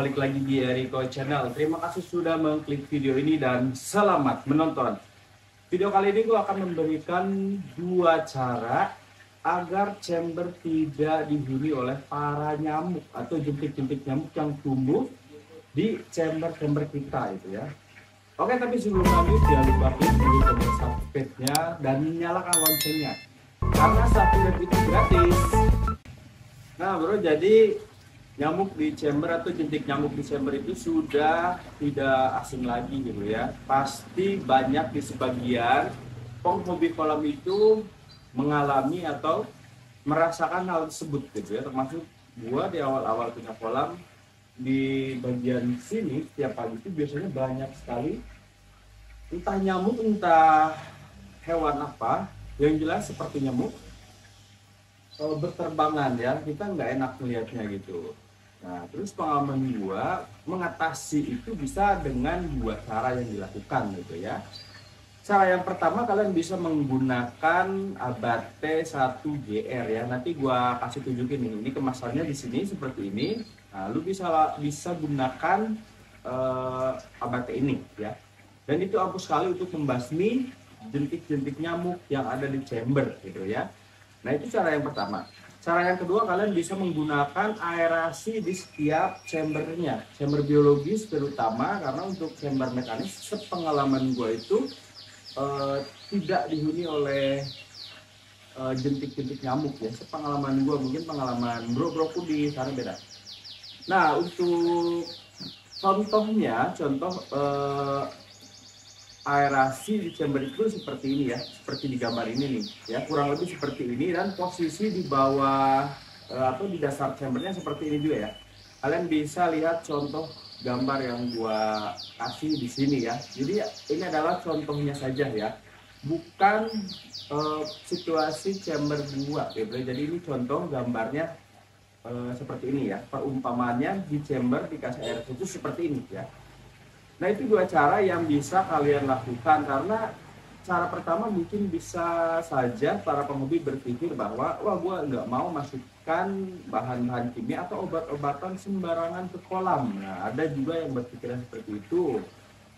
balik lagi di Eriko Channel. Terima kasih sudah mengklik video ini dan selamat menonton. Video kali ini gue akan memberikan dua cara agar chamber tidak dihuni oleh para nyamuk atau jentik-jentik nyamuk yang tumbuh di chamber-chamber kita itu ya. Oke, tapi sebelum lanjut jangan lupa klik dulu tombol subscribe-nya dan nyalakan loncengnya karena subscribe itu gratis. Nah bro, jadi nyamuk di chamber atau jentik nyamuk di chamber itu sudah tidak asing lagi gitu ya. Pasti banyak di sebagian penghobi kolam itu mengalami atau merasakan hal tersebut gitu ya. Termasuk gua di awal-awal punya kolam, di bagian sini setiap pagi itu biasanya banyak sekali entah nyamuk entah hewan apa, yang jelas seperti nyamuk berterbangan ya, kita nggak enak melihatnya gitu. Nah, terus pengalaman gua mengatasi itu bisa dengan dua cara yang dilakukan gitu ya. Cara yang pertama, kalian bisa menggunakan Abate 1GR ya. Nanti gua kasih tunjukin ini kemasannya di sini seperti ini. Nah, lu bisa gunakan Abate ini ya. Dan itu ampuh sekali untuk membasmi jentik-jentik nyamuk yang ada di chamber gitu ya. Nah, itu cara yang pertama. Cara yang kedua, kalian bisa menggunakan aerasi di setiap chambernya, chamber biologis terutama, karena untuk chamber mekanis sepengalaman gue itu tidak dihuni oleh jentik-jentik nyamuk ya. Sepengalaman gue, mungkin pengalaman bro-broku di sana beda. Nah, untuk contohnya, aerasi di chamber itu seperti ini ya, seperti di gambar ini nih ya, kurang lebih seperti ini, dan posisi di bawah atau di dasar chambernya seperti ini juga ya. Kalian bisa lihat contoh gambar yang gua kasih di sini ya. Jadi ini adalah contohnya saja ya, bukan situasi chamber gua gitu. Jadi ini contoh gambarnya seperti ini ya, perumpamannya di chamber dikasih air itu seperti ini ya. Nah, itu dua cara yang bisa kalian lakukan, karena cara pertama mungkin bisa saja para penghobi berpikir bahwa wah, gua nggak mau masukkan bahan-bahan kimia atau obat-obatan sembarangan ke kolam. Nah, ada juga yang berpikiran seperti itu.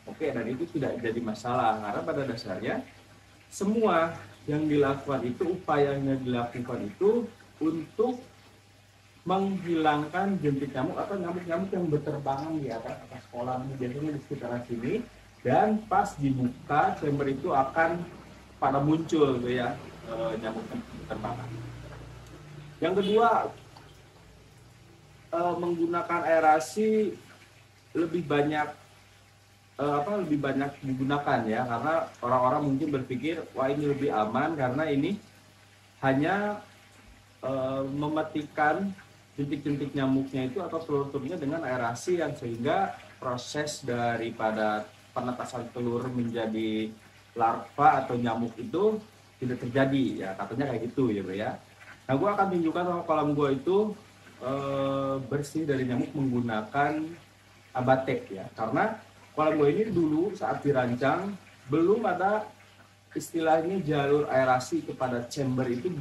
Oke, dan itu tidak jadi masalah, karena pada dasarnya semua yang dilakukan itu, upaya yang dilakukan itu untuk menghilangkan jentik nyamuk atau nyamuk-nyamuk yang berterbangan di atas kolam, biasanya di sekitaran sini, dan pas dibuka chamber itu akan pada muncul gitu ya, nyamuk yang berterbangan. Yang kedua, menggunakan aerasi lebih banyak digunakan ya, karena orang-orang mungkin berpikir wah, ini lebih aman karena ini hanya mematikan jentik-jentik nyamuknya itu atau telur-telurnya dengan aerasi, yang sehingga proses daripada penetasan telur menjadi larva atau nyamuk itu tidak terjadi ya, katanya kayak gitu ya bro ya. Nah, gue akan tunjukkan kalau kolam gue itu bersih dari nyamuk menggunakan Abate ya, karena kolam gue ini dulu saat dirancang belum ada istilahnya jalur aerasi kepada chamber, itu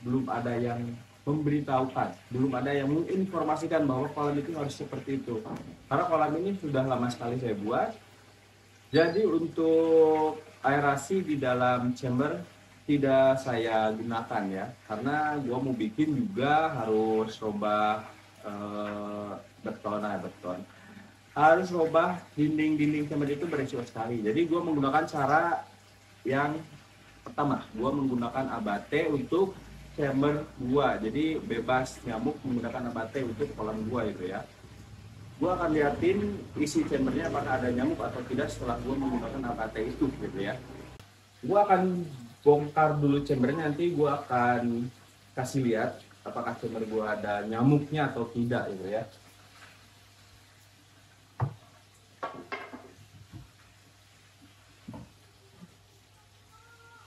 belum ada yang memberitahukan, belum ada yang menginformasikan bahwa kolam itu harus seperti itu. Karena kolam ini sudah lama sekali saya buat, jadi untuk aerasi di dalam chamber tidak saya gunakan ya, karena gua mau bikin juga harus robah beton, harus robah dinding chamber, itu beresiko sekali. Jadi gua menggunakan cara yang pertama, gua menggunakan Abate untuk chamber gua, jadi bebas nyamuk menggunakan Abate untuk kolam gua itu ya. Gua akan liatin isi chambernya apakah ada nyamuk atau tidak setelah gua menggunakan Abate itu gitu ya. Gua akan bongkar dulu chambernya, nanti gua akan kasih lihat apakah chamber gua ada nyamuknya atau tidak gitu ya.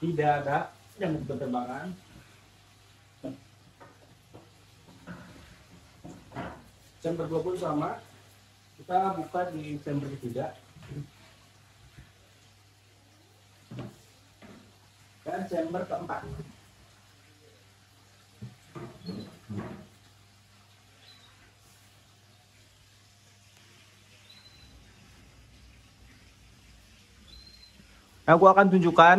Tidak ada nyamuk berterbangan. Chamber 2 pun sama, kita buka di chamber ketiga dan chamber keempat. Aku akan tunjukkan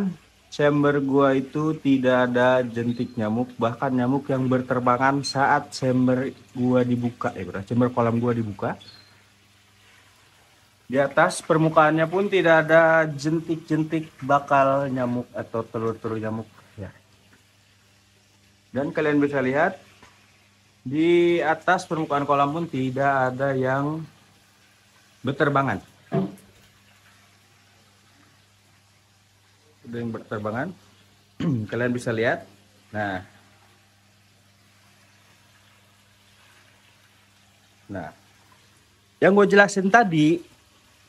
chamber gua itu tidak ada jentik nyamuk, bahkan nyamuk yang berterbangan saat chamber gua dibuka ya bro. Chamber kolam gua dibuka. Di atas permukaannya pun tidak ada jentik-jentik bakal nyamuk atau telur-telur nyamuk ya. Dan kalian bisa lihat di atas permukaan kolam pun tidak ada yang berterbangan. Ada yang berterbangan. Kalian bisa lihat. Nah, yang gue jelasin tadi,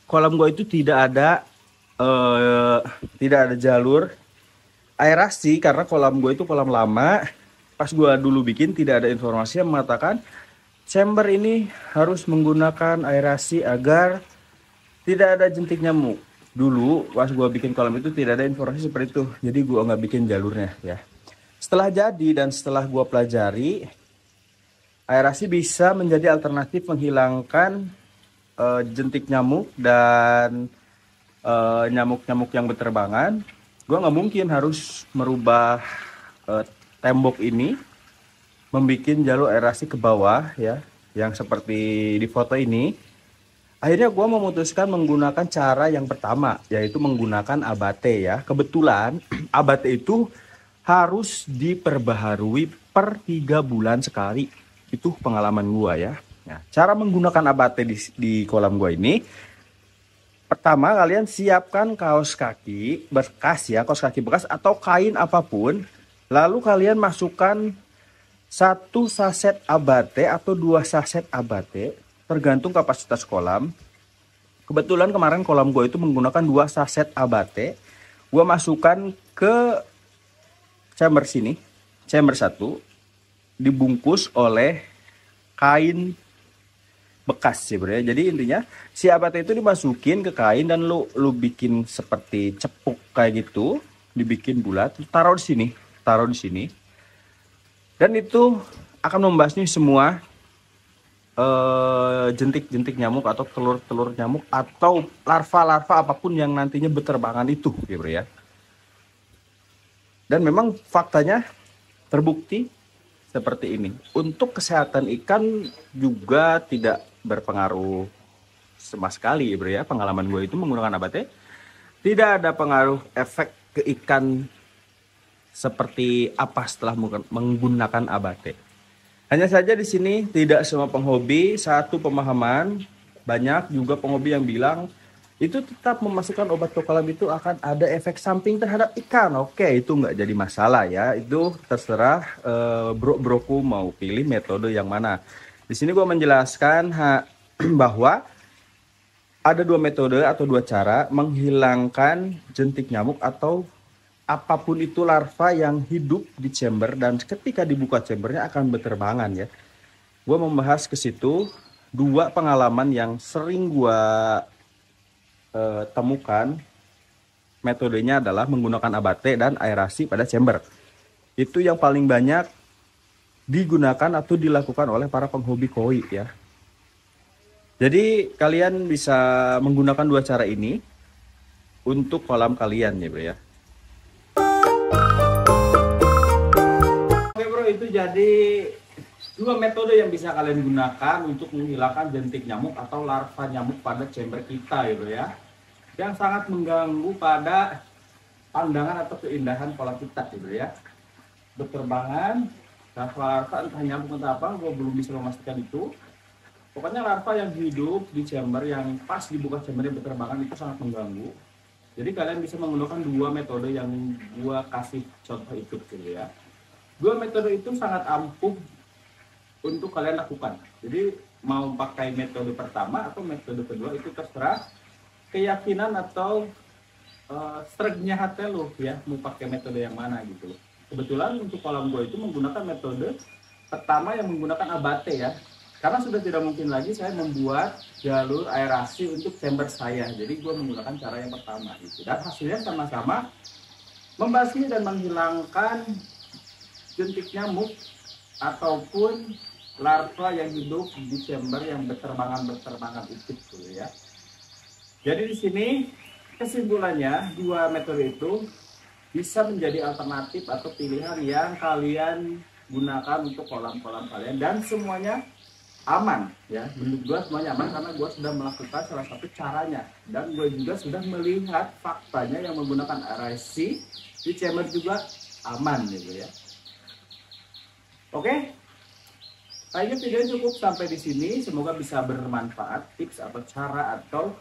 kolam gue itu tidak ada jalur aerasi karena kolam gue itu kolam lama. Pas gue dulu bikin tidak ada informasi yang mengatakan chamber ini harus menggunakan aerasi agar tidak ada jentik nyamuk. Dulu pas gue bikin kolam itu tidak ada informasi seperti itu, jadi gue nggak bikin jalurnya ya. Setelah jadi dan setelah gue pelajari, aerasi bisa menjadi alternatif menghilangkan jentik nyamuk dan nyamuk-nyamuk yang berterbangan. Gue nggak mungkin harus merubah tembok ini, membuat jalur aerasi ke bawah ya, yang seperti di foto ini. Akhirnya gue memutuskan menggunakan cara yang pertama, yaitu menggunakan abate ya. Kebetulan abate itu harus diperbaharui per 3 bulan sekali. Itu pengalaman gue ya. Nah, cara menggunakan abate di kolam gue ini, pertama kalian siapkan kaos kaki bekas ya, kaos kaki bekas atau kain apapun. Lalu kalian masukkan 1 saset abate atau 2 saset abate, tergantung kapasitas kolam. Kebetulan kemarin kolam gue itu menggunakan 2 saset abate. Gue masukkan ke chamber sini, chamber 1, dibungkus oleh kain bekas sih bro ya. Jadi intinya si abate itu dimasukin ke kain dan lu bikin seperti cepuk kayak gitu, dibikin bulat, taruh di sini. Dan itu akan membasmi semua jentik-jentik nyamuk atau telur-telur nyamuk atau larva-larva apapun yang nantinya berterbangan itu ya bro ya. Dan memang faktanya terbukti seperti ini. Untuk kesehatan ikan juga tidak berpengaruh sama sekali ya bro ya. Pengalaman gue itu menggunakan abate tidak ada pengaruh efek ke ikan seperti apa setelah menggunakan abate. Hanya saja di sini tidak semua penghobi satu pemahaman. Banyak juga penghobi yang bilang itu tetap memasukkan obat ke kolam itu akan ada efek samping terhadap ikan. Oke, itu nggak jadi masalah ya. Itu terserah bro-broku mau pilih metode yang mana. Di sini gue menjelaskan bahwa ada 2 metode atau 2 cara menghilangkan jentik nyamuk atau apapun itu larva yang hidup di chamber dan ketika dibuka chambernya akan berterbangan ya. Gue membahas ke situ 2 pengalaman yang sering gue temukan. Metodenya adalah menggunakan abate dan aerasi pada chamber. Itu yang paling banyak digunakan atau dilakukan oleh para penghobi koi ya. Jadi kalian bisa menggunakan 2 cara ini untuk kolam kalian ya bro ya. Oke bro, itu jadi 2 metode yang bisa kalian gunakan untuk menghilangkan jentik nyamuk atau larva nyamuk pada chamber kita ya bro ya. Yang sangat mengganggu pada pandangan atau keindahan kolam kita ya bro ya. Berterbangan, larva entah nyamuk entah apa, gue belum bisa memastikan itu. Pokoknya larva yang hidup di chamber yang pas dibuka chambernya berterbangan itu sangat mengganggu. Jadi kalian bisa menggunakan 2 metode yang gue kasih contoh itu gitu ya. 2 metode itu sangat ampuh untuk kalian lakukan. Jadi mau pakai metode pertama atau metode kedua itu terserah keyakinan atau strengthnya hati lo ya, mau pakai metode yang mana gitu. Kebetulan untuk kolam gue itu menggunakan metode pertama yang menggunakan abate ya. Karena sudah tidak mungkin lagi saya membuat jalur aerasi untuk chamber saya. Jadi gue menggunakan cara yang pertama gitu. Dan hasilnya sama-sama membasmi dan menghilangkan jentik nyamuk ataupun larva yang hidup di chamber yang berterbangan itu ya. Jadi di sini kesimpulannya, dua metode itu bisa menjadi alternatif atau pilihan yang kalian gunakan untuk kolam-kolam kalian, dan semuanya aman ya. Menurut gue semuanya aman karena gue sudah melakukan salah satu caranya, dan gue juga sudah melihat faktanya yang menggunakan aerasi di chamber juga aman gitu ya. Oke, kayaknya videonya cukup sampai di sini. Semoga bisa bermanfaat tips atau cara atau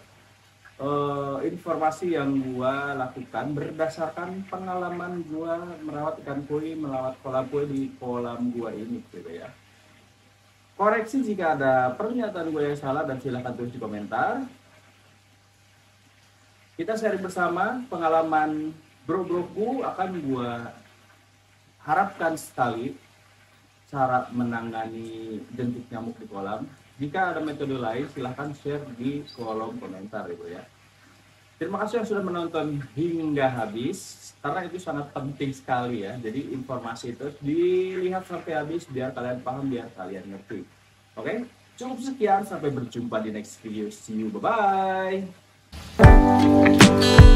informasi yang gua lakukan berdasarkan pengalaman gua merawat ikan koi, melawat kolam koi di kolam gua ini gitu ya. Koreksi jika ada pernyataan gue yang salah dan silahkan tulis di komentar. Kita sharing bersama pengalaman bro-broku, akan gua harapkan sekali cara menangani jentik nyamuk di kolam. Jika ada metode lain silahkan share di kolom komentar gitu ya. Terima kasih yang sudah menonton hingga habis, karena itu sangat penting sekali ya. Jadi informasi itu dilihat sampai habis biar kalian paham, biar kalian ngerti. Oke, cukup sekian, sampai berjumpa di next video. See you, bye bye.